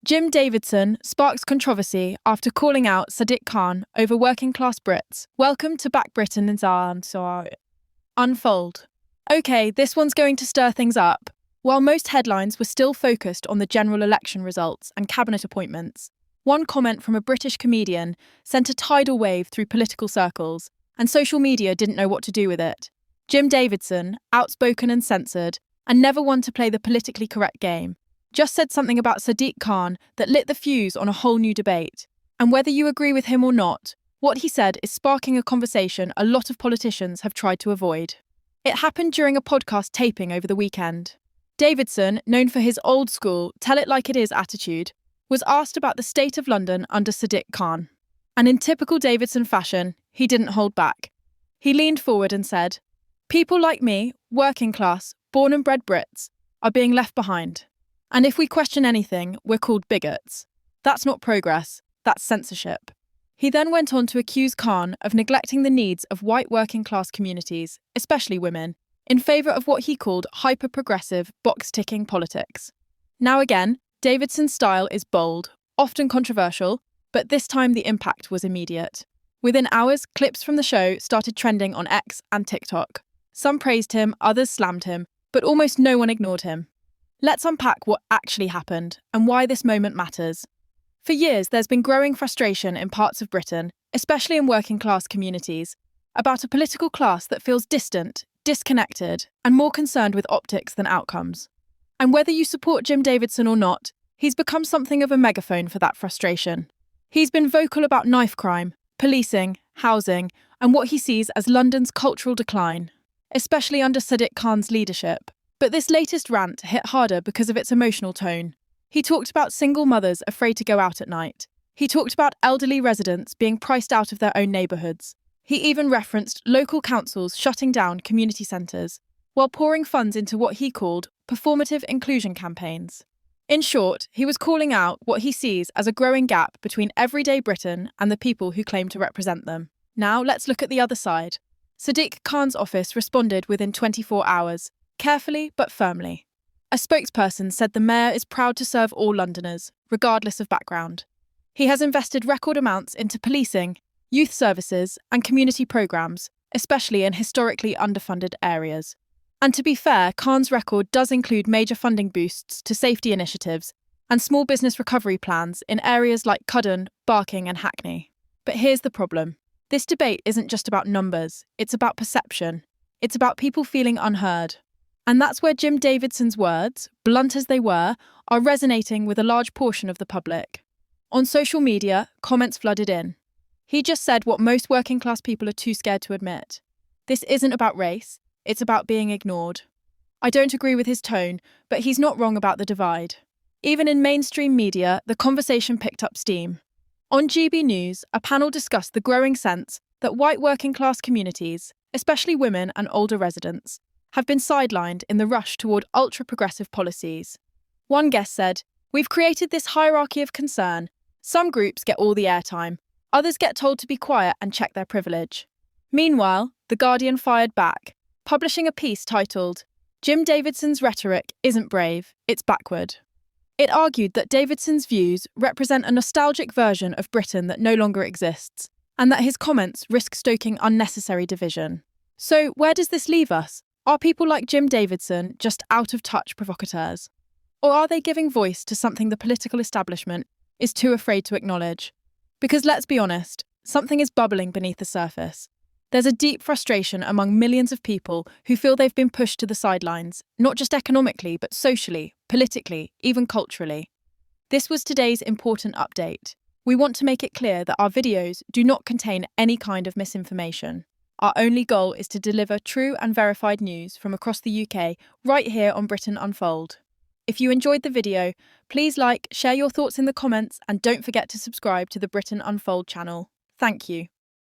Jim Davidson sparks controversy after calling out Sadiq Khan over Working-Class Brits. Welcome to Back Britain Unfold. Okay, this one's going to stir things up. While most headlines were still focused on the general election results and cabinet appointments, one comment from a British comedian sent a tidal wave through political circles, and social media didn't know what to do with it. Jim Davidson, outspoken and censored, and never one to play the politically correct game, just said something about Sadiq Khan that lit the fuse on a whole new debate. And whether you agree with him or not, what he said is sparking a conversation a lot of politicians have tried to avoid. It happened during a podcast taping over the weekend. Davidson, known for his old-school, tell-it-like-it-is attitude, was asked about the state of London under Sadiq Khan. And in typical Davidson fashion, he didn't hold back. He leaned forward and said, "People like me, working class, born and bred Brits, are being left behind. And if we question anything, we're called bigots. That's not progress, that's censorship." He then went on to accuse Khan of neglecting the needs of white working-class communities, especially women, in favour of what he called hyper-progressive, box-ticking politics. Now again, Davidson's style is bold, often controversial, but this time the impact was immediate. Within hours, clips from the show started trending on X and TikTok. Some praised him, others slammed him, but almost no one ignored him. Let's unpack what actually happened and why this moment matters. For years, there's been growing frustration in parts of Britain, especially in working-class communities, about a political class that feels distant, disconnected, and more concerned with optics than outcomes. And whether you support Jim Davidson or not, he's become something of a megaphone for that frustration. He's been vocal about knife crime, policing, housing, and what he sees as London's cultural decline, especially under Sadiq Khan's leadership. But this latest rant hit harder because of its emotional tone. He talked about single mothers afraid to go out at night. He talked about elderly residents being priced out of their own neighbourhoods. He even referenced local councils shutting down community centres, while pouring funds into what he called performative inclusion campaigns. In short, he was calling out what he sees as a growing gap between everyday Britain and the people who claim to represent them. Now let's look at the other side. Sadiq Khan's office responded within 24 hours, carefully but firmly. A spokesperson said the mayor is proud to serve all Londoners, regardless of background. He has invested record amounts into policing, youth services, and community programmes, especially in historically underfunded areas. And to be fair, Khan's record does include major funding boosts to safety initiatives and small business recovery plans in areas like Cudden, Barking, and Hackney. But here's the problem. This debate isn't just about numbers, it's about perception. It's about people feeling unheard. And that's where Jim Davidson's words, blunt as they were, are resonating with a large portion of the public. On social media, comments flooded in. He just said what most working-class people are too scared to admit. This isn't about race, it's about being ignored. I don't agree with his tone, but he's not wrong about the divide. Even in mainstream media, the conversation picked up steam. On GB News, a panel discussed the growing sense that white working-class communities, especially women and older residents, have been sidelined in the rush toward ultra-progressive policies. One guest said, "We've created this hierarchy of concern. Some groups get all the airtime, others get told to be quiet and check their privilege." Meanwhile, The Guardian fired back, publishing a piece titled, "Jim Davidson's rhetoric isn't brave, it's backward." It argued that Davidson's views represent a nostalgic version of Britain that no longer exists, and that his comments risk stoking unnecessary division. So where does this leave us? Are people like Jim Davidson just out-of-touch provocateurs? Or are they giving voice to something the political establishment is too afraid to acknowledge? Because let's be honest, something is bubbling beneath the surface. There's a deep frustration among millions of people who feel they've been pushed to the sidelines, not just economically, but socially, politically, even culturally. This was today's important update. We want to make it clear that our videos do not contain any kind of misinformation. Our only goal is to deliver true and verified news from across the UK right here on Britain Unfold. If you enjoyed the video, please like, share your thoughts in the comments, and don't forget to subscribe to the Britain Unfold channel. Thank you.